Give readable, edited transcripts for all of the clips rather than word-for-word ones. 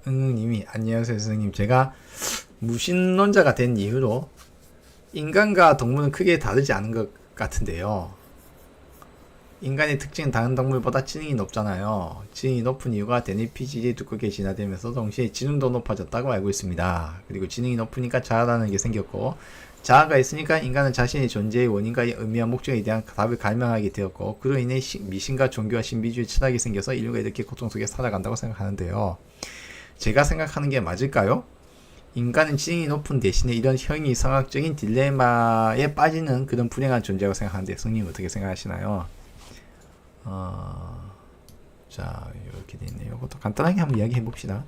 응응님이 안녕하세요 선생님. 제가 무신론자가 된 이후로 인간과 동물은 크게 다르지 않은 것 같은데요. 인간의 특징은 다른 동물보다 지능이 높잖아요. 지능이 높은 이유가 대뇌피질이 두껍게 진화되면서 동시에 지능도 높아졌다고 알고 있습니다. 그리고 지능이 높으니까 자아라는 게 생겼고, 자아가 있으니까 인간은 자신의 존재의 원인과 의미와 목적에 대한 답을 갈망하게 되었고, 그로 인해 미신과 종교와 신비주의 철학이 생겨서 인류가 이렇게 고통 속에 살아간다고 생각하는데요. 제가 생각하는 게 맞을까요? 인간은 지능이 높은 대신에 이런 형이상학적인 딜레마에 빠지는 그런 불행한 존재라고 생각하는데, 성님 어떻게 생각하시나요? 자, 이렇게 돼 있네요. 이것도 간단하게 한번 이야기해 봅시다.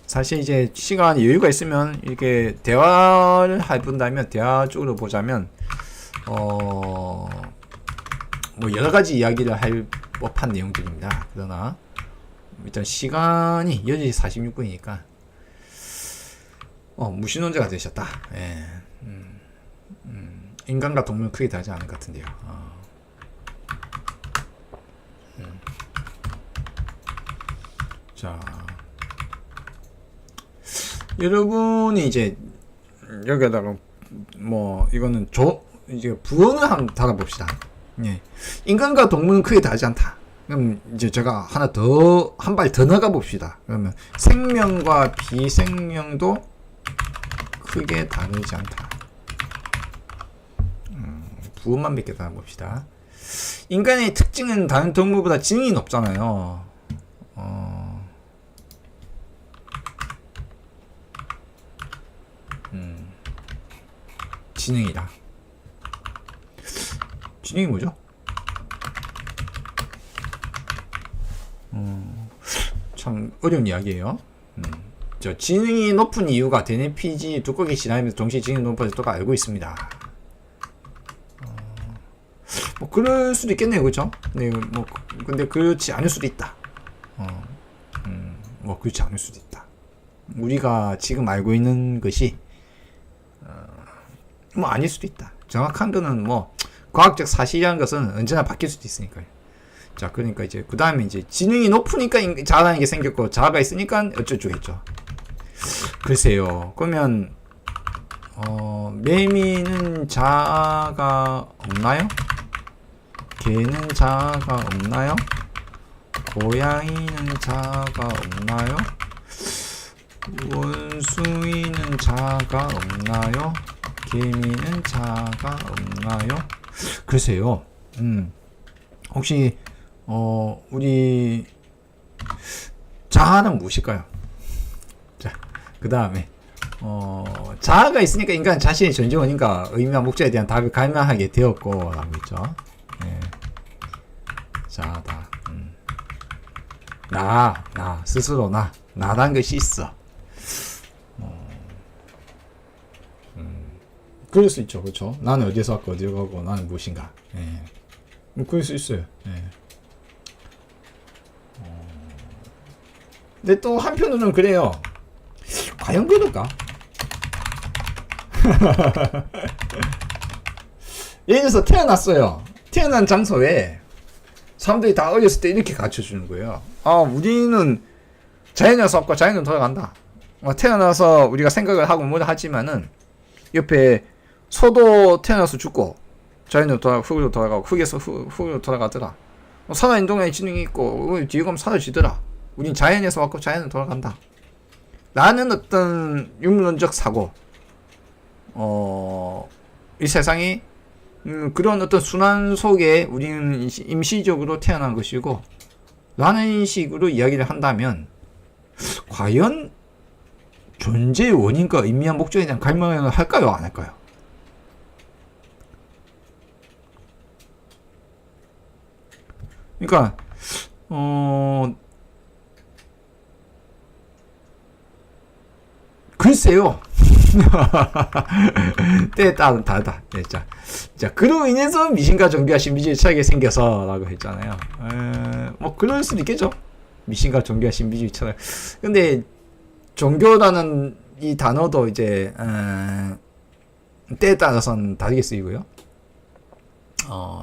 사실 이제 시간 여유가 있으면 이렇게 대화를 해본다면, 대화 쪽으로 보자면, 뭐 여러 가지 이야기를 할 법한 내용들입니다. 그러나 일단 시간이 10시 46분이니까 무신론자가 되셨다. 예. 인간과 동물은 크게 다르지 않은 것 같은데요. 자, 여러분이 이제 여기다가 뭐 이거는 이제 부언을 한번 달아봅시다. 예. 인간과 동물은 크게 다르지 않다. 그럼 이제 제가 하나 더, 한 발 더 나가 봅시다. 그러면 생명과 비생명도 크게 다르지 않다. 부언만 몇 개 달아봅시다. 인간의 특징은 다른 동물보다 지능이 높잖아요. 지능이다. 지능이 뭐죠? 참 어려운 이야기예요. 저 지능이 높은 이유가 대뇌피지 두껍게 진화하면서 동시에 지능이 높아졌다고 알고 있습니다. 뭐 그럴 수도 있겠네요, 그렇죠? 네, 뭐 근데 그렇지 않을 수도 있다. 뭐 그렇지 않을 수도 있다. 우리가 지금 알고 있는 것이 뭐 아닐 수도 있다. 정확한 거는 뭐 과학적 사실이라는 것은 언제나 바뀔 수도 있으니까요. 자, 그러니까 이제 그 다음에 이제 지능이 높으니까 자아라는 게 생겼고, 자아가 있으니까 어쩌고저쩌겠죠. 글쎄요. 그러면 매미는 자아가 없나요? 개는 자아가 없나요? 고양이는 자아가 없나요? 원숭이는 자아가 없나요? 개미는 자아가 없나요? 글쎄요. 혹시 우리 자아는 무엇일까요? 자, 그 다음에 자아가 있으니까 인간 자신의 존재 원인과 의미와 목적에 대한 답을 갈망하게 되었고 라고 있죠. 예. 자아다. 나 스스로 나란 것이 있어. 그럴 수 있죠, 그렇죠? 나는 어디에서 왔고 어디로 가고 나는 무엇인가. 예. 뭐 그럴 수 있어요. 예. 근데 또 한편으로는 그래요. 과연 그럴까? 예를 들어서 태어났어요. 태어난 장소에 사람들이 다 어렸을 때 이렇게 가르쳐주는 거예요. 우리는 자연에서 왔고 자연은 돌아간다. 태어나서 우리가 생각을 하고 뭘 하지만은 옆에 소도 태어나서 죽고 자연으로 흙으로 돌아가고 흙에서 흙으로 돌아가더라. 살아있는 동안에 지능이 있고 뒤에 가면 사라지더라. 우린 자연에서 왔고 자연으로 돌아간다. 라는 어떤 육론적 사고, 이 세상이 그런 어떤 순환 속에 우리는 임시적으로 태어난 것이고 라는 식으로 이야기를 한다면, 과연 존재의 원인과 의미와 목적에 대한 갈망을 할까요? 안 할까요? 그러니까 글쎄요. 때에 따라 다르다. 네, 자, 그로 인해서 미신과 종교와 신비주의 철학이 생겨서 라고 했잖아요. 뭐 그럴 수도 있겠죠. 미신과 종교와 신비주의 철학. 근데 종교라는 이 단어도 이제 때에 따라서는 다르게 쓰이고요.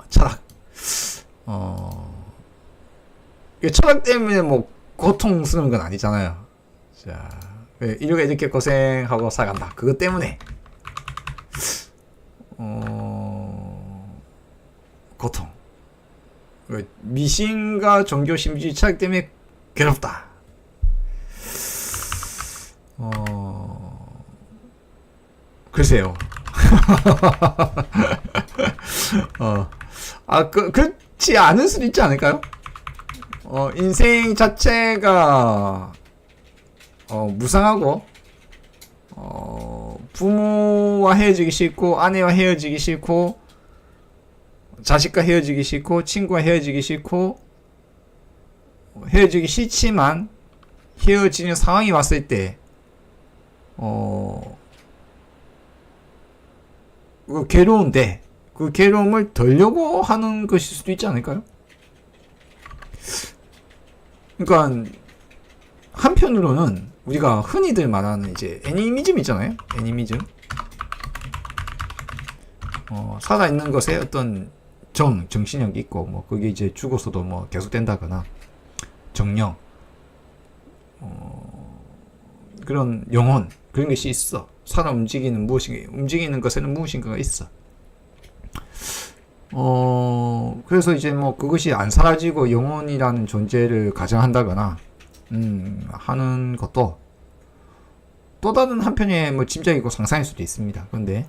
철학. 철학 때문에 뭐 고통스러운 건 아니잖아요. 자, 인류가 이렇게 고생하고 살아간다. 그것 때문에 고통. 미신과 종교 심지 철학 때문에 괴롭다. 글쎄요. 그렇지 않을 수도 있지 않을까요? 인생 자체가 무상하고 부모와 헤어지기 싫고 아내와 헤어지기 싫고 자식과 헤어지기 싫고 친구와 헤어지기 싫고 헤어지기 싫지만 헤어지는 상황이 왔을 때 괴로운데 그 괴로움을 덜려고 하는 것일 수도 있지 않을까요? 그러니까 한편으로는 우리가 흔히들 말하는 이제 애니미즘 있잖아요. 애니미즘. 살아있는 것에 어떤 정신력이 있고 뭐 그게 이제 죽어서도 뭐 계속된다거나 정령 그런 영혼 그런 것이 있어. 살아 움직이는 무엇인가 움직이는 것에는 무엇인가가 있어. 그래서 이제 뭐 그것이 안 사라지고 영혼이라는 존재를 가정한다거나 하는 것도 또 다른 한편의 뭐 짐작이고 상상일 수도 있습니다. 그런데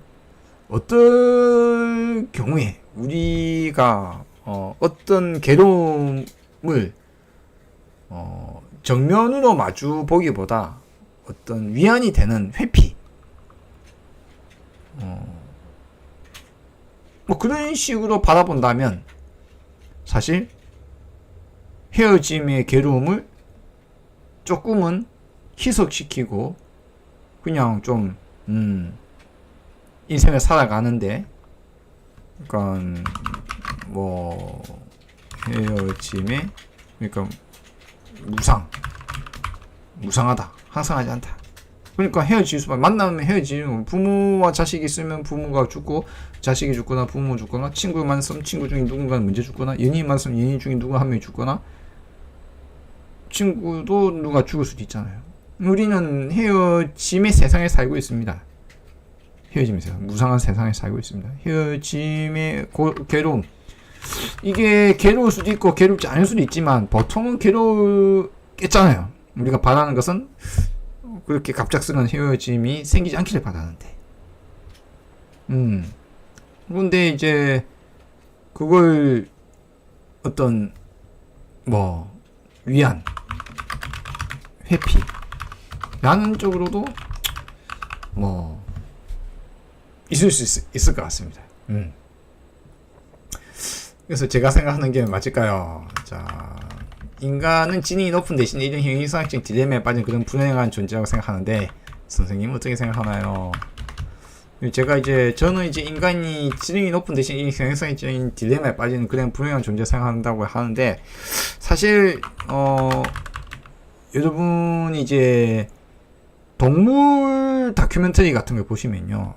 어떤 경우에 우리가 어떤 괴로움을 정면으로 마주 보기보다 어떤 위안이 되는 회피 뭐 그런 식으로 바라본다면 사실 헤어짐의 괴로움을 조금은 희석시키고 그냥 좀 인생을 살아가는데 그러니까 뭐 헤어짐에 그러니까 무상하다 항상하지 않다. 그러니까 헤어질 수밖에 만나면 헤어지는 부모와 자식이 있으면 부모가 죽고 자식이 죽거나 부모 죽거나 친구가 많으면 친구 중에 누군가는 먼저 죽거나 연인이 많으면 연인 중에 누가 한 명이 죽거나 친구도 누가 죽을 수도 있잖아요. 우리는 헤어짐의 세상에 살고 있습니다. 헤어짐의 세상, 무상한 세상에 살고 있습니다. 헤어짐의 괴로움 이게 괴로울 수도 있고 괴롭지 않을 수도 있지만 보통은 괴롭겠잖아요. 우리가 바라는 것은 그렇게 갑작스러운 헤어짐이 생기지 않기를 바라는데 그런데 이제 그걸 어떤 뭐 위안 회피라는 쪽으로도 뭐 있을 수 있을 것 같습니다. 그래서 제가 생각하는 게 맞을까요? 자, 인간은 지능이 높은 대신 이런 형이상학적 딜레마에 빠진 그런 불행한 존재라고 생각하는데 선생님은 어떻게 생각하나요? 저는 이제 인간이 지능이 높은 대신 이 형이상학적인 딜레마에 빠지는 그런 불행한 존재 생각한다고 하는데 사실 여러분이 이제 동물 다큐멘터리 같은 걸 보시면요.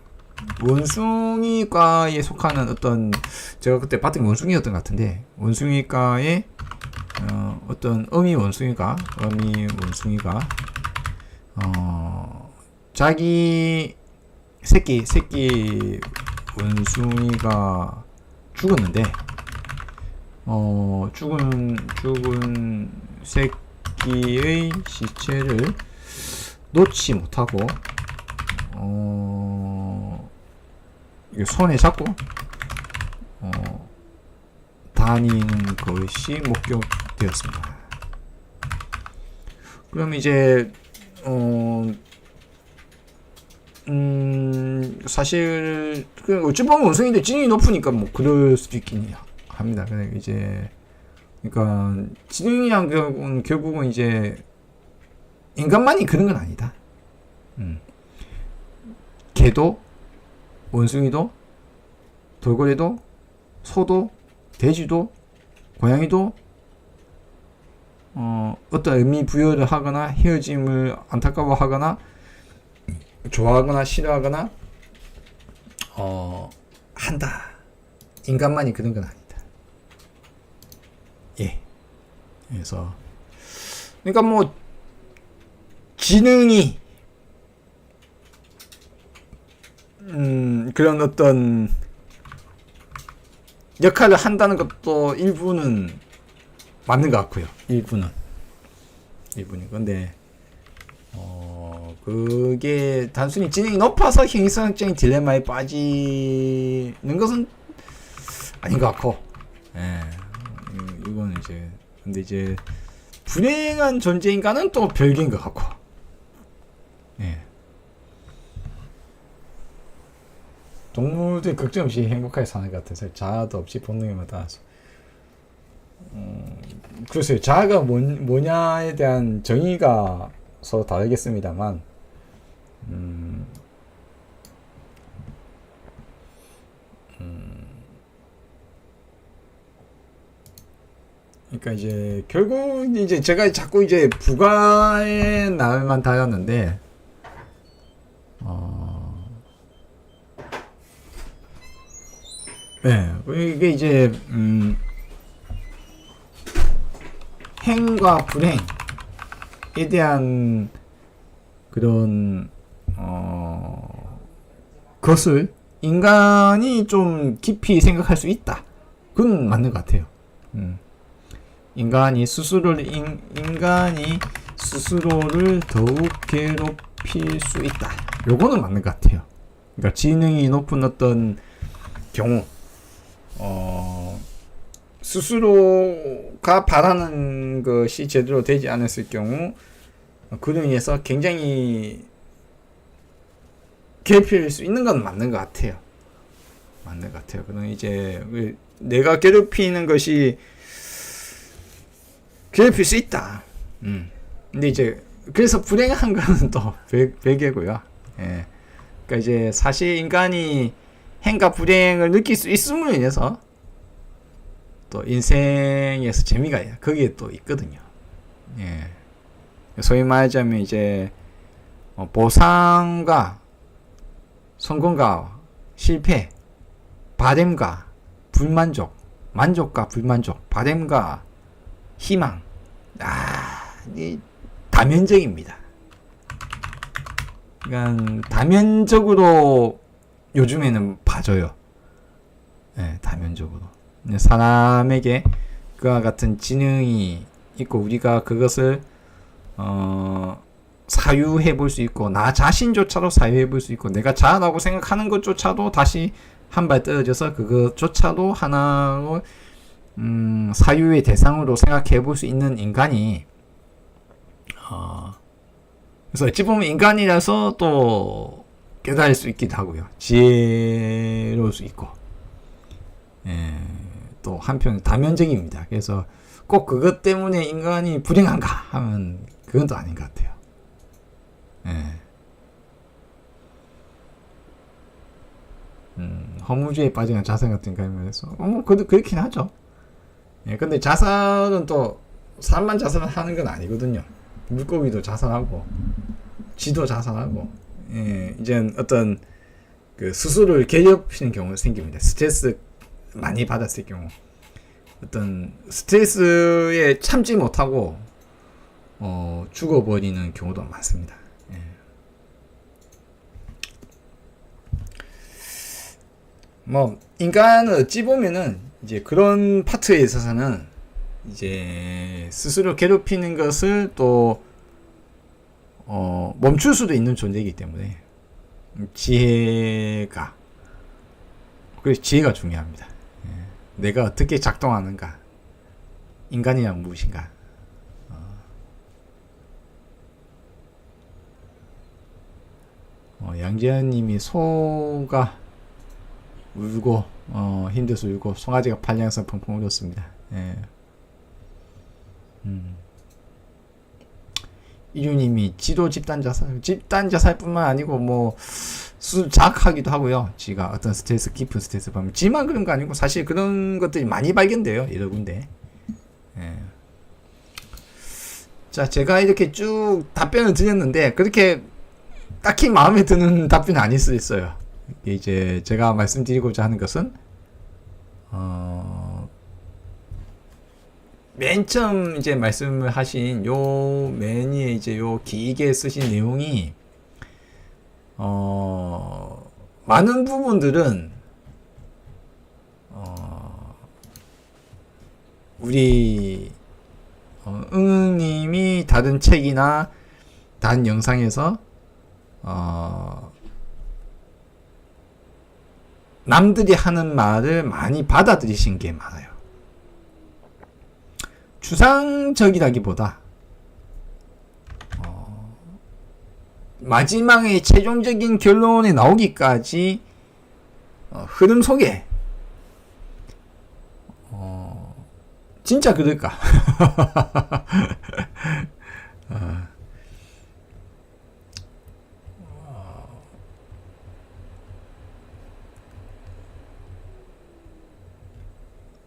원숭이과에 속하는 어떤 제가 그때 봤던 게 원숭이였던 것 같은데 원숭이과의 어떤 어미 원숭이가 자기 새끼 원숭이가 죽었는데 죽은 새끼의 시체를 놓지 못하고 손에 잡고 다니는 것이 목격되었습니다. 그럼 이제 사실 어찌 보면 원숭이인데 지능이 높으니까 뭐 그럴 수도 있긴 합니다. 그러니까 지능이란 결국은 이제 인간만이 그런 건 아니다. 개도 원숭이도 돌고래도 소도 돼지도 고양이도 어떤 의미 부여를 하거나 헤어짐을 안타까워하거나 좋아하거나 싫어하거나 한다. 인간만이 그런 건 아니다. 예. 그래서 그러니까 뭐 지능이 그런 어떤 역할을 한다는 것도 일부는 맞는 것 같고요. 일부는 근데 그게 단순히 지능이 높아서 형이성적인 딜레마에 빠지는 것은 아닌 것 같고, 예, 이거는 이제 근데 이제 불행한 존재인가는 또 별개인 것 같고, 예. 동물들이 걱정 없이 행복하게 사는 것 같아서 자아도 없이 본능에만 따라서. 글쎄요, 자아가 뭐냐에 대한 정의가 서로 다르겠습니다만, 그러니까 이제 결국 이제 제가 자꾸 이제 부가의 날만 달았는데, 네, 이게 이제 행과 불행에 대한 그런 것을 인간이 좀 깊이 생각할 수 있다. 그건 맞는 것 같아요. 인간이 스스로를 더욱 괴롭힐 수 있다. 요거는 맞는 것 같아요. 그러니까 지능이 높은 어떤 경우, 스스로가 바라는 것이 제대로 되지 않았을 경우, 그로 인해서 굉장히 괴롭힐 수 있는 건 맞는 것 같아요. 그럼 이제 내가 괴롭히는 것이 괴롭힐 수 있다. 근데 이제 그래서 불행한 거는 또 별개고요. 예. 그러니까 이제 사실 인간이 행과 불행을 느낄 수 있음으로 인해서 또 인생에서 재미가 거기에 또 있거든요. 예. 소위 말하자면 이제 보상과 성공과 실패, 바램과 불만족, 만족과 불만족, 바램과 희망, 이 다면적입니다. 그러니까 다면적으로 요즘에는 봐줘요. 네, 다면적으로. 사람에게 그와 같은 지능이 있고 우리가 그것을 사유해 볼 수 있고 나 자신조차도 사유해 볼 수 있고 내가 자아라고 생각하는 것조차도 다시 한 발 떨어져서 그것조차도 하나로 사유의 대상으로 생각해 볼 수 있는 인간이 그래서 어찌 보면 인간이라서 또 깨달을 수 있기도 하고요. 지혜로울 수 있고, 예, 또 한편 다면적입니다. 그래서 꼭 그것 때문에 인간이 불행한가 하면 그건 또 아닌 것 같아요. 예. 허무주의에 빠지는 자살 같은 경우에서 그렇긴 하죠. 예, 근데 자살은 또 사람만 자살하는 건 아니거든요. 물고기도 자살하고 쥐도 자살하고, 예, 이제 어떤 그 스스로를 괴롭히는 경우가 생깁니다. 스트레스 많이 받았을 경우 어떤 스트레스에 참지 못하고 죽어버리는 경우도 많습니다. 예. 뭐 인간은 어찌 보면은 이제 그런 파트에 있어서는 이제 스스로 괴롭히는 것을 또 멈출 수도 있는 존재이기 때문에 지혜가 중요합니다. 예. 내가 어떻게 작동하는가, 인간이란 무엇인가. 양재현님이 소가 울고 힘들어서 울고 송아지가 팔려서 펑펑 울었습니다. 예. 이유님이 지도 집단 자살뿐만 아니고 뭐 자학하기도 하고요. 지가 어떤 깊은 스트레스 받으면 지만 그런 거 아니고 사실 그런 것들이 많이 발견돼요. 여러 군데. 예. 자, 제가 이렇게 쭉 답변을 드렸는데 그렇게 딱히 마음에 드는 답변은 아닐 수 있어요. 이제 제가 말씀드리고자 하는 것은 맨 처음 이제 말씀을 하신 요 맨 위에 이제 요 길게 쓰신 내용이 많은 부분들은 우리 응님이 다른 책이나 다른 영상에서 남들이 하는 말을 많이 받아들이신 게 많아요. 추상적이라기보다 마지막에 최종적인 결론이 나오기까지 흐름 속에 진짜 그럴까?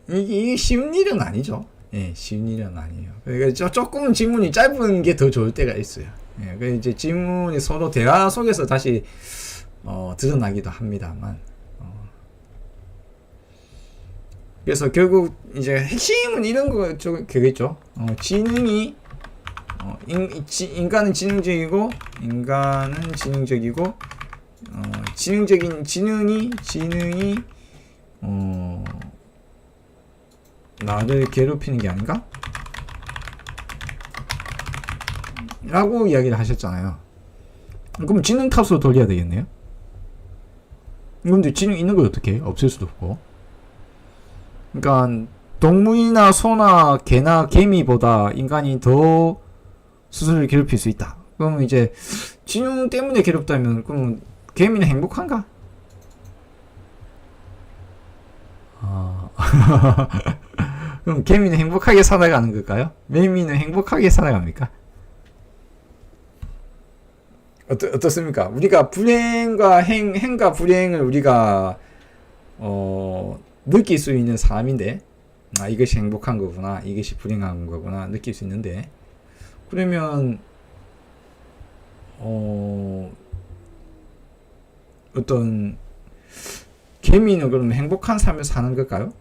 이게 쉬운 일은 아니죠. 예, 쉬운 일은 아니에요. 그러니까 조금 질문이 짧은 게 더 좋을 때가 있어요. 예, 그 이제 질문이 서로 대화 속에서 다시 드러나기도 합니다만. 그래서 결국 이제 핵심은 이런 거겠죠. 지능이 인간은 지능적이고 지능적인 지능이 나를 괴롭히는 게 아닌가? 라고 이야기를 하셨잖아요. 그럼 지능 탓으로 돌려야 되겠네요. 근데 지능 있는 걸 어떻게 해? 없앨 수도 없고. 그러니까 동물이나 소나 개나 개미보다 인간이 더 스스로를 괴롭힐 수 있다. 그럼 이제 지능 때문에 괴롭다면 그럼 개미는 행복한가? 그럼 개미는 행복하게 살아가는 걸까요? 매미는 행복하게 살아갑니까? 어떻습니까? 우리가 불행과 행과 불행을 우리가 느낄 수 있는 사람인데, 이것이 행복한 거구나, 이것이 불행한 거구나 느낄 수 있는데, 그러면 어떤 개미는 그러면 행복한 삶을 사는 걸까요?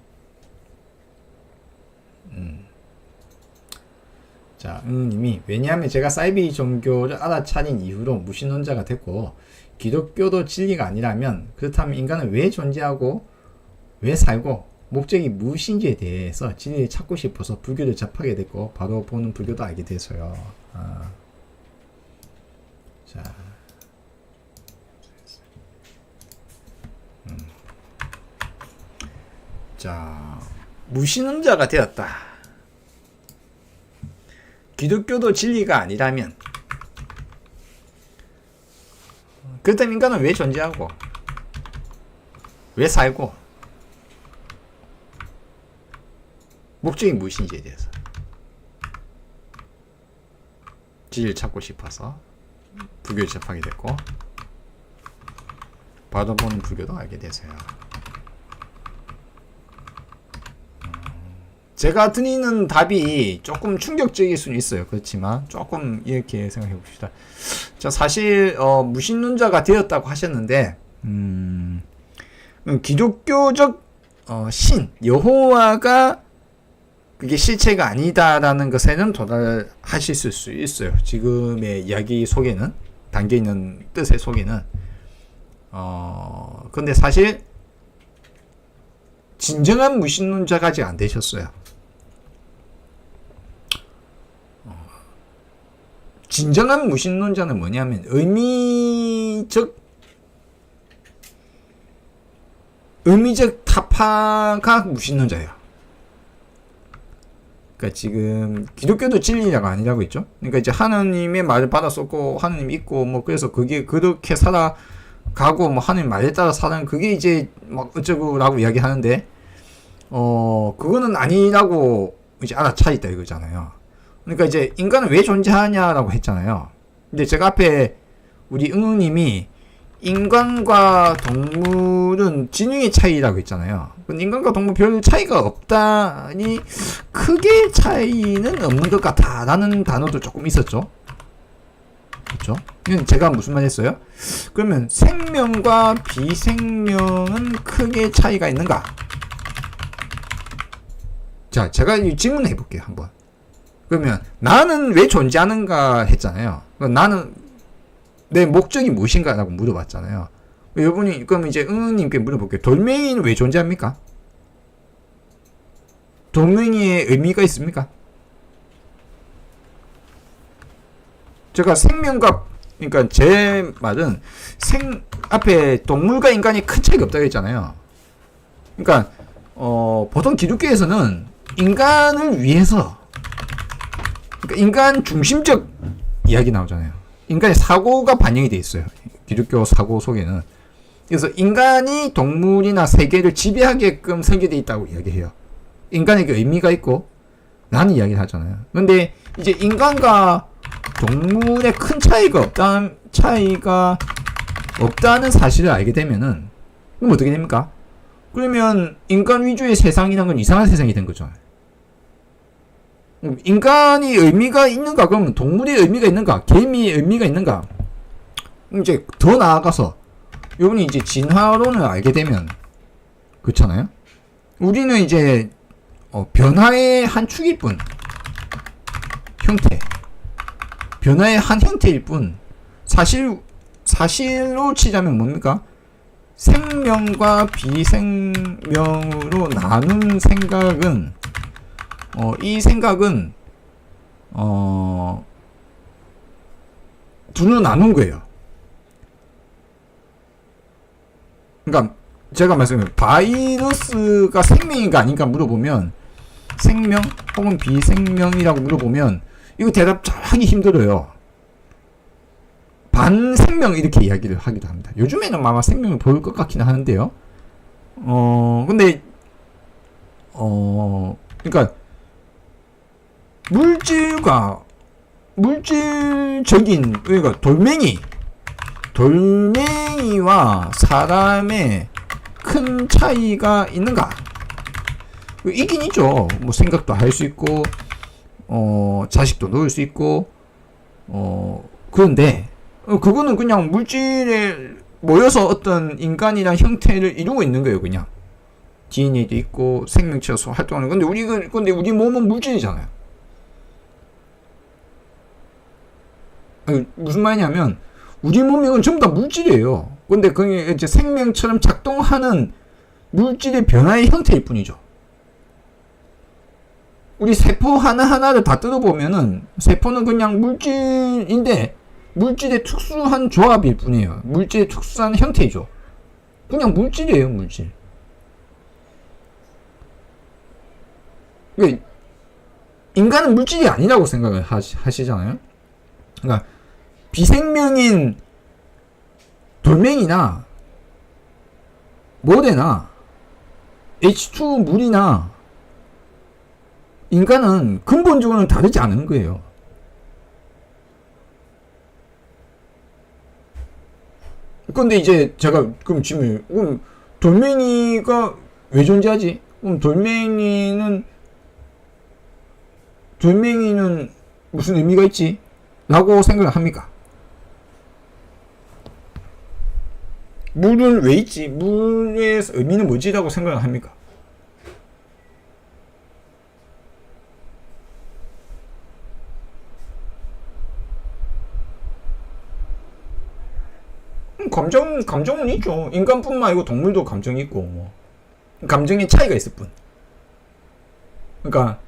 자, 님이 왜냐하면 제가 사이비 종교를 알아차린 이후로 무신론자가 됐고 기독교도 진리가 아니라면 그렇다면 인간은 왜 존재하고 왜 살고 목적이 무엇인지에 대해서 진리를 찾고 싶어서 불교를 접하게 됐고 바로 보는 불교도 알게 돼서요. 자, 자, 무신론자가 되었다. 기독교도 진리가 아니라면 그렇다면 인간은 왜 존재하고 왜 살고 목적이 무엇인지에 대해서 진리를 찾고 싶어서 불교를 접하게 됐고 받아보는 불교도 알게 되세요. 제가 드리는 답이 조금 충격적일 수는 있어요. 그렇지만 조금 이렇게 생각해 봅시다. 자, 사실 무신론자가 되었다고 하셨는데 기독교적 신 여호와가 그게 실체가 아니다라는 것에는 도달하실 수 있어요. 지금의 이야기 속에는 담겨있는 뜻의 속에는 근데 사실 진정한 무신론자가 아직 안 되셨어요. 진정한 무신론자는 뭐냐면 의미적 타파가 무신론자예요. 그러니까 지금 기독교도 진리가 아니라고 했죠. 그러니까 이제 하나님의 말을 받았었고 하나님 있고 뭐 그래서 그게 그렇게 살아가고 뭐 하나님 말에 따라 사는 그게 이제 막 어쩌고라고 이야기하는데 그거는 아니라고 이제 알아차 있다 이거잖아요. 그러니까 이제 인간은 왜 존재하냐라고 했잖아요. 근데 제가 앞에 우리 응우님이 인간과 동물은 지능의 차이라고 했잖아요. 근데 인간과 동물 별 차이가 없다니 크게 차이는 없는 것 같다라는 단어도 조금 있었죠. 그렇죠? 제가 무슨 말 했어요? 그러면 생명과 비생명은 크게 차이가 있는가? 자, 제가 질문해 볼게요, 한번. 그러면 나는 왜 존재하는가 했잖아요. 나는 내 목적이 무엇인가라고 물어봤잖아요. 여러분이 그럼 이제 응님께 물어볼게요. 돌멩이는 왜 존재합니까? 돌멩이의 의미가 있습니까? 제가 생명과 그러니까 제 말은 앞에 동물과 인간이 큰 차이가 없다고 했잖아요. 그러니까 보통 기독교에서는 인간을 위해서 그러니까 인간 중심적 이야기 나오잖아요. 인간의 사고가 반영이 돼 있어요. 기독교 사고 속에는. 그래서 인간이 동물이나 세계를 지배하게끔 설계되어 있다고 이야기해요. 인간에게 의미가 있고 라는 이야기를 하잖아요. 근데 이제 인간과 동물의 큰 차이가 없다는 사실을 알게 되면은 그럼 어떻게 됩니까? 그러면 인간 위주의 세상이란 건 이상한 세상이 된 거죠. 인간이 의미가 있는가? 그러면 동물의 의미가 있는가? 개미의 의미가 있는가? 이제 더 나아가서 여러분이 이제 진화론을 알게 되면 그렇잖아요. 우리는 이제 변화의 한 축일 뿐, 형태, 변화의 한 형태일 뿐, 사실로 치자면 뭡니까? 생명과 비생명으로 나눈 생각은 이 생각은 둘로 나눈 거예요. 그러니까 제가 말씀드린 바이러스가 생명인가 아닌가 물어보면 생명 혹은 비생명이라고 물어보면 이거 대답 잘 하기 힘들어요. 반생명 이렇게 이야기를 하기도 합니다. 요즘에는 아마 생명을 보일 것 같기는 하는데요. 근데 그러니까 물질적인 그러니까 돌멩이와 사람의 큰 차이가 있는가? 있긴 있죠. 뭐 생각도 할 수 있고 자식도 놓을 수 있고 그런데 그거는 그냥 물질에 모여서 어떤 인간이란 형태를 이루고 있는 거예요. 그냥 DNA도 있고 생명체로서 활동하는 건데 근데 우리 몸은 물질이잖아요. 무슨 말이냐면 우리 몸이 전부 다 물질이에요. 근데 그게 이제 생명처럼 작동하는 물질의 변화의 형태일 뿐이죠. 우리 세포 하나하나를 다 뜯어보면은 세포는 그냥 물질인데 물질의 특수한 조합일 뿐이에요. 물질의 특수한 형태이죠. 그냥 물질이에요, 물질. 인간은 물질이 아니라고 생각을 하시잖아요. 그러니까 비생명인 돌멩이나 모래나 H2 물이나 인간은 근본적으로는 다르지 않은 거예요. 근데 이제 제가 그럼 돌멩이가 왜 존재하지? 그럼 돌멩이는 무슨 의미가 있지? 라고 생각을 합니까? 물은 왜 있지? 물의 의미는 뭐지? 라고 생각을 합니까? 감정은 있죠. 인간뿐만 아니고 동물도 감정이 있고, 뭐. 감정의 차이가 있을 뿐. 그러니까,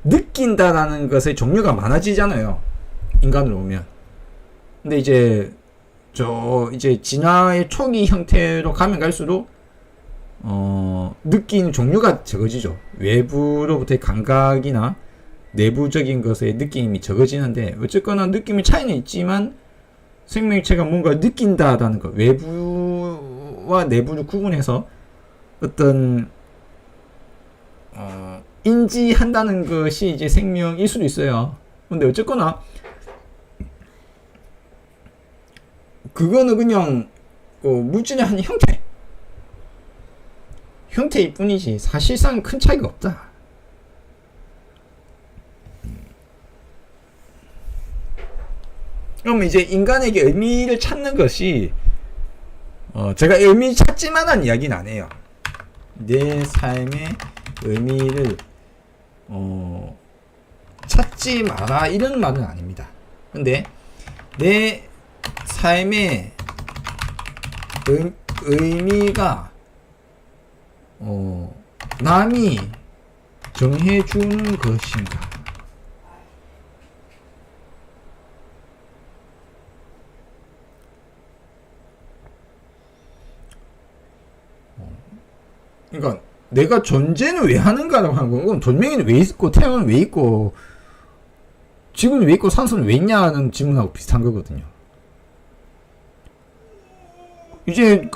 느낀다라는 것의 종류가 많아지잖아요. 인간으로 보면. 근데 이제 진화의 초기 형태로 가면 갈수록, 느끼는 종류가 적어지죠. 외부로부터의 감각이나 내부적인 것의 느낌이 적어지는데, 어쨌거나 느낌의 차이는 있지만, 생명체가 뭔가 느낀다라는 것, 외부와 내부를 구분해서 어떤 인지한다는 것이 이제 생명일 수도 있어요. 근데 어쨌거나 그거는 그냥 물질의 한 형태일 뿐이지 사실상 큰 차이가 없다. 그럼 이제 인간에게 의미를 찾는 것이 제가 의미 찾지만한 이야기는 안 해요. 내 삶의 의미를 찾지 마라 이런 말은 아닙니다. 근데 내 삶의 의미가 남이 정해주는 것인가? 그러니까 내가 존재는 왜 하는가라고 하는 건 돌멩이는 왜 있고 태양은 왜 있고 지구는 왜 있고 산소는 왜 있냐는 질문하고 비슷한 거거든요. 이제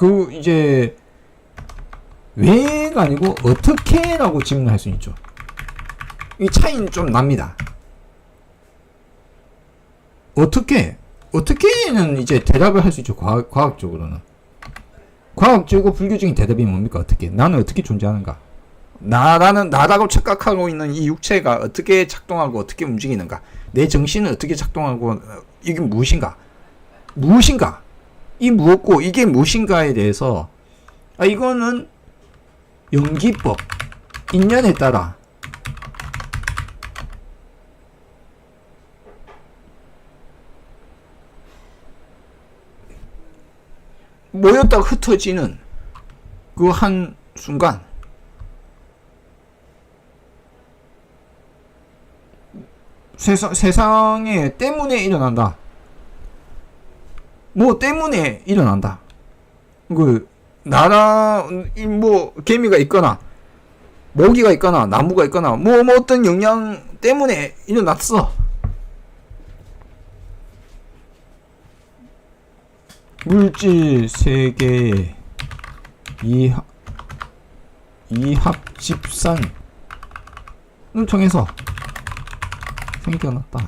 왜가 아니고 어떻게라고 질문할 수 있죠. 이 차이는 좀 납니다. 어떻게는 이제 대답을 할 수 있죠. 과학적으로는. 과학적이고 불교적인 대답이 뭡니까? 어떻게? 나는 어떻게 존재하는가? 나라고 착각하고 있는 이 육체가 어떻게 작동하고 어떻게 움직이는가? 내 정신은 어떻게 작동하고 이게 무엇인가? 이 무엇고 이게 무엇인가에 대해서 이거는 연기법, 인연에 따라 모였다가 흩어지는 그 한 순간 세상에 때문에 일어난다. 뭐 때문에 일어난다. 개미가 있거나 모기가 있거나 나무가 있거나 뭐 어떤 영향 때문에 일어났어. 물질 세계의 이합집산을 통해서 생겨났다.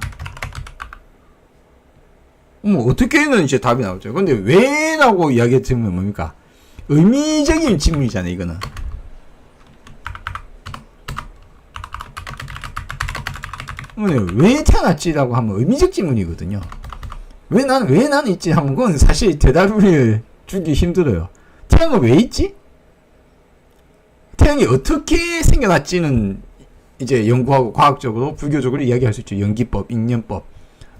어떻게는 이제 답이 나오죠. 근데 왜라고 이야기 들으면 뭡니까? 의미적인 질문이잖아요, 이거는. 왜 태어났지라고 하면 의미적 질문이거든요. 왜 나는 있지 하면 그건 사실 대답을 주기 힘들어요. 태양은 왜 있지? 태양이 어떻게 생겨났지는 이제 연구하고 과학적으로 불교적으로 이야기할 수 있죠. 연기법, 인연법.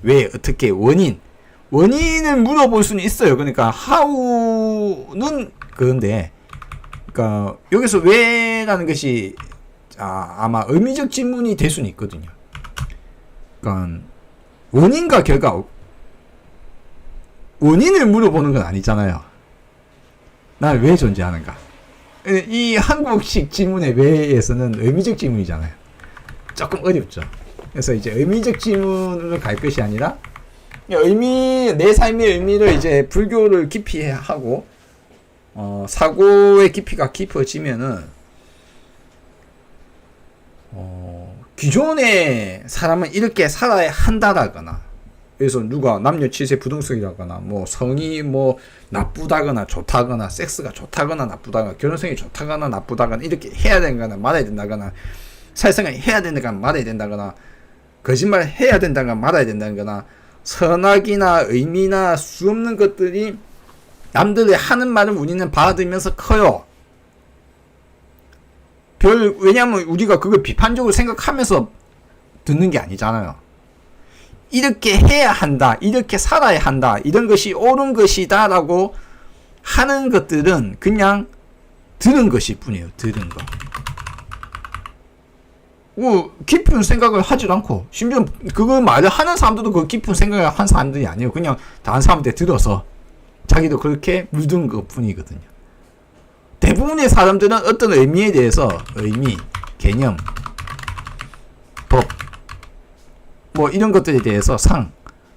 왜, 어떻게, 원인을 물어볼 수는 있어요. 그러니까 how는 그건데, 그러니까 여기서 왜라는 것이 아마 의미적 질문이 될 수는 있거든요. 그러니까 원인과 결과, 원인을 물어보는 건 아니잖아요. 난 왜 존재하는가? 이 한국식 질문의 왜에서는 의미적 질문이잖아요. 조금 어렵죠. 그래서 이제 의미적 질문으로 갈 것이 아니라 내 삶의 의미를 이제 불교를 깊이 하고 사고의 깊이가 깊어지면은 기존의 사람은 이렇게 살아야 한다라거나, 그래서 누가 남녀 치세 부동성이라거나 뭐 성이 뭐 나쁘다거나 좋다거나 섹스가 좋다거나 나쁘다거나 결혼성이 좋다거나 나쁘다거나 이렇게 해야 된다거나 말아야 된다거나 사회생활 해야 된다거나 말아야 된다거나 거짓말 해야 된다거나 말아야 된다거나 선악이나 의미나 수 없는 것들이 남들이 하는 말을 우리는 받아들이면서 커요. 왜냐면 우리가 그걸 비판적으로 생각하면서 듣는 게 아니잖아요. 이렇게 해야 한다, 이렇게 살아야 한다, 이런 것이 옳은 것이다 라고 하는 것들은 그냥 들은 것일 뿐이에요. 들은 거. 깊은 생각을 하지도 않고, 심지어 그거 말을 하는 사람들도 그 깊은 생각을 한 사람들이 아니에요. 그냥 다른 사람한테 들어서 자기도 그렇게 물든 것 뿐이거든요. 대부분의 사람들은 어떤 의미에 대해서 의미, 개념, 법, 뭐 이런 것들에 대해서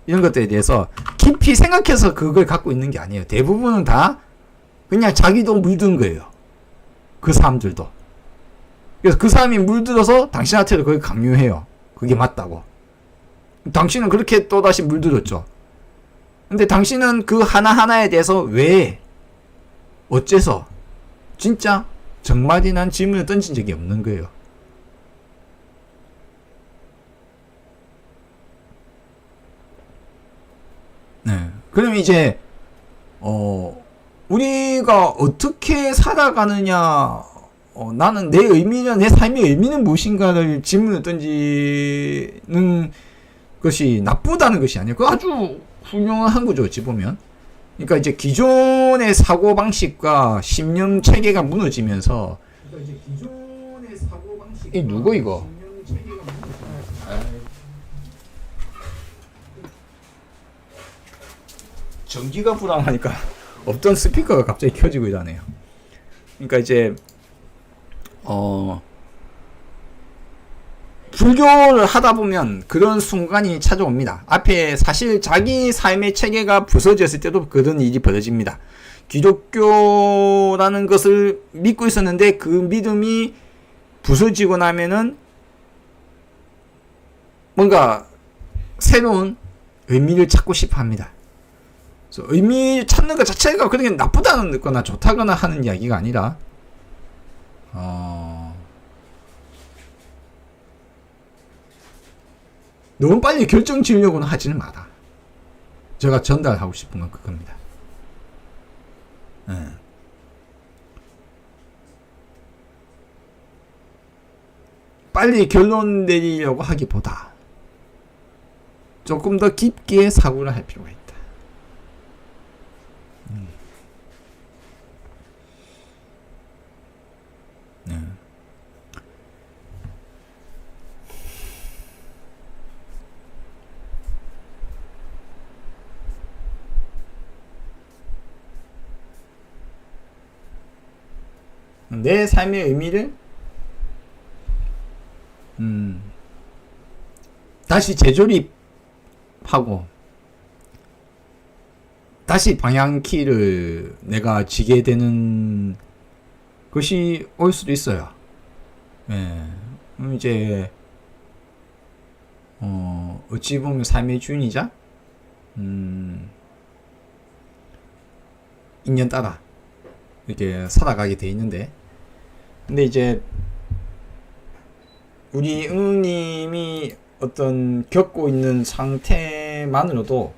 이런 것들에 대해서 깊이 생각해서 그걸 갖고 있는 게 아니에요. 대부분은 다 그냥 자기도 물든 거예요. 그 사람들도. 그래서 그 사람이 물들어서 당신한테도 그걸 강요해요. 그게 맞다고. 당신은 그렇게 또다시 물들었죠. 근데 당신은 그 하나하나에 대해서 왜, 어째서, 진짜 정말이 난 질문을 던진 적이 없는 거예요. 네. 그럼 이제 우리가 어떻게 살아가느냐에 나는 내 의미는, 내 삶의 의미는 무엇인가를 질문을 던지는 것이 나쁘다는 것이 아니에요. 그 아주 훌륭한 거죠, 어찌 보면. 그러니까 이제 기존의 사고방식과 신념 체계가 무너지면서, 그러니까 이제 기존의 사고방식, 이 누구 이거? 신념 체계가 무너지면서, 전기가 불안하니까 없던 스피커가 갑자기 켜지고 이러네요. 그러니까 이제 불교를 하다 보면 그런 순간이 찾아옵니다. 앞에 사실 자기 삶의 체계가 부서졌을 때도 그런 일이 벌어집니다. 기독교라는 것을 믿고 있었는데 그 믿음이 부서지고 나면은 뭔가 새로운 의미를 찾고 싶어 합니다. 그래서 의미 찾는 것 자체가 그렇게 나쁘다거나 좋다거나 하는 이야기가 아니라 너무 빨리 결정 지으려고는 하지는 마라. 제가 전달하고 싶은 건 그겁니다. 빨리 결론 내리려고 하기보다 조금 더 깊게 사고를 할 필요가 있다. 내 삶의 의미를 다시 재조립하고 다시 방향키를 내가 쥐게 되는 것이 올 수도 있어요. 이제 어찌 보면 삶의 주인이자 인연 따라 이렇게 살아가게 돼 있는데, 근데 이제 우리 응님이 어떤 겪고 있는 상태만으로도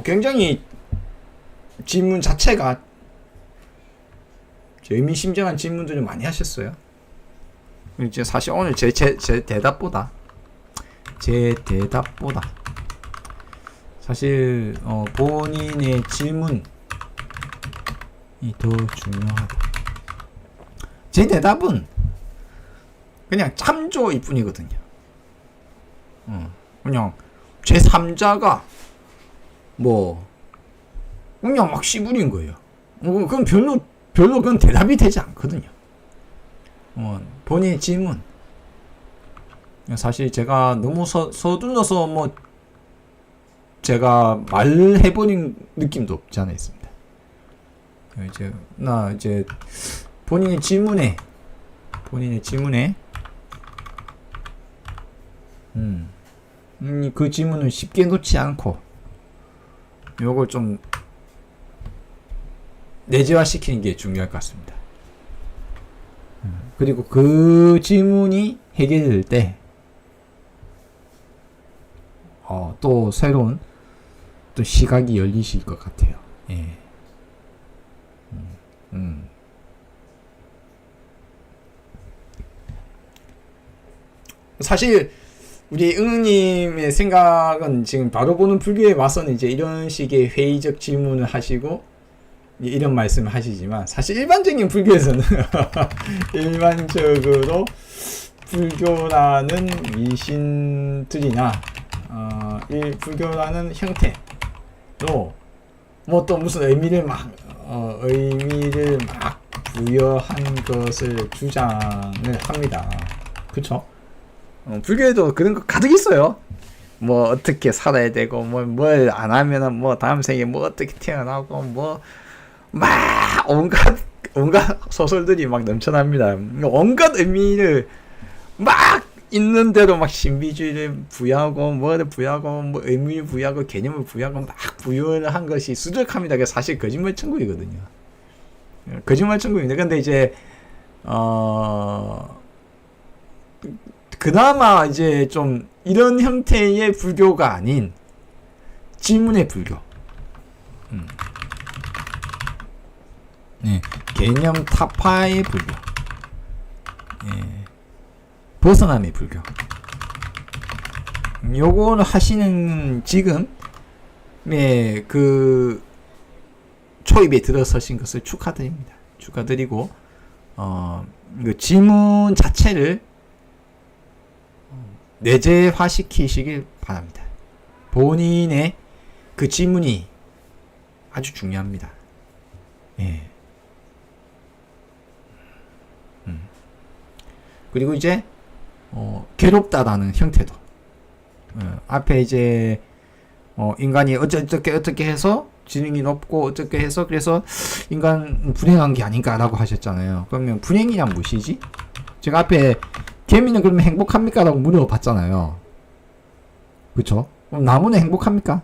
굉장히 질문 자체가 의미심장한 질문들을 많이 하셨어요. 이제 사실 오늘 제 대답보다 사실 본인의 질문이 더 중요하다. 제 대답은 그냥 참조일 뿐이거든요. 그냥 제3자가 뭐 그냥 막 씨부린 거예요. 그건 별로 그건 대답이 되지 않거든요. 본인의 질문. 사실 제가 너무 서둘러서 뭐 제가 말해버린 느낌도 없지 않아 있습니다. 이제 본인의 질문에 그 질문을 쉽게 놓지 않고 요걸 좀 내재화시키는 게 중요할 것 같습니다. 그리고 그 질문이 해결될 때 또 새로운 또 시각이 열리실 것 같아요. 예. 사실 우리 응님의 생각은 지금 바로 보는 불교에 와서는 이제 이런 식의 회의적 질문을 하시고 이런 말씀을 하시지만, 사실 일반적인 불교에서는 일반적으로 불교라는 미신들이나 불교라는 형태로 뭐 또 무슨 의미를 막 부여한 것을 주장을 합니다. 그쵸? 불교에도 그런 거 가득 있어요. 뭐 어떻게 살아야 되고 뭘 안 하면은 뭐 다음 생에 뭐 어떻게 태어나고 뭐 막 온갖 소설들이 막 넘쳐납니다. 온갖 의미를 막 있는 대로 막 신비주의를 부여하고 뭐를 부여하고 뭐 의미를 부여하고 개념을 부여하고 막 부여를 한 것이 수적합니다. 그게 사실 거짓말 천국이거든요. 거짓말 천국입니다. 근데 이제 그나마 이제 좀 이런 형태의 불교가 아닌 질문의 불교. 예, 개념 타파의 불교. 예, 벗어남의 불교. 요거를 하시는 지금의 그 초입에 들어서신 것을 축하드립니다. 축하드리고, 그 지문 자체를 내재화시키시길 바랍니다. 본인의 그 지문이 아주 중요합니다. 예. 그리고 이제 괴롭다라는 형태도 앞에 이제 인간이 어떻게 해서 지능이 높고 어떻게 해서 그래서 인간 불행한 게 아닌가라고 하셨잖아요. 그러면 불행이란 무엇이지? 제가 앞에 개미는 그러면 행복합니까? 라고 물어봤잖아요. 그쵸? 그럼 나무는 행복합니까?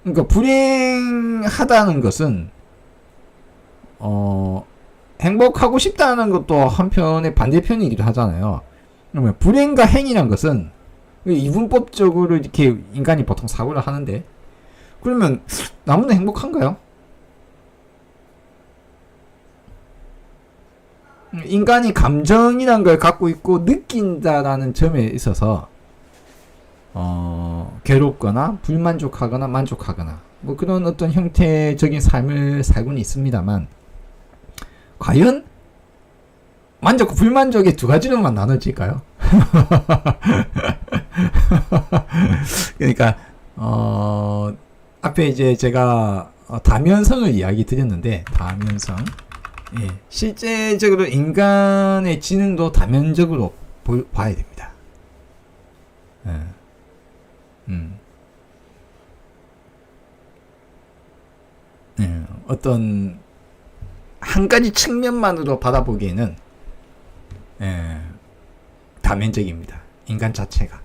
그러니까 불행하다는 것은 행복하고 싶다는 것도 한편의 반대편이기도 하잖아요. 그러면 불행과 행이란 것은 이분법적으로 이렇게 인간이 보통 사고를 하는데, 그러면 나무는 행복한가요? 인간이 감정이란 걸 갖고 있고 느낀다라는 점에 있어서 괴롭거나 불만족하거나 만족하거나 뭐 그런 어떤 형태적인 삶을 살고는 있습니다만, 과연 만족과 불만족의 두 가지로만 나눠질까요? 그러니까 앞에 이제 제가 다면성을 이야기 드렸는데, 다면성, 예, 실제적으로 인간의 지능도 다면적으로 봐야 됩니다. 예. 예, 어떤 한 가지 측면만으로 받아보기에는 다면적입니다. 인간 자체가.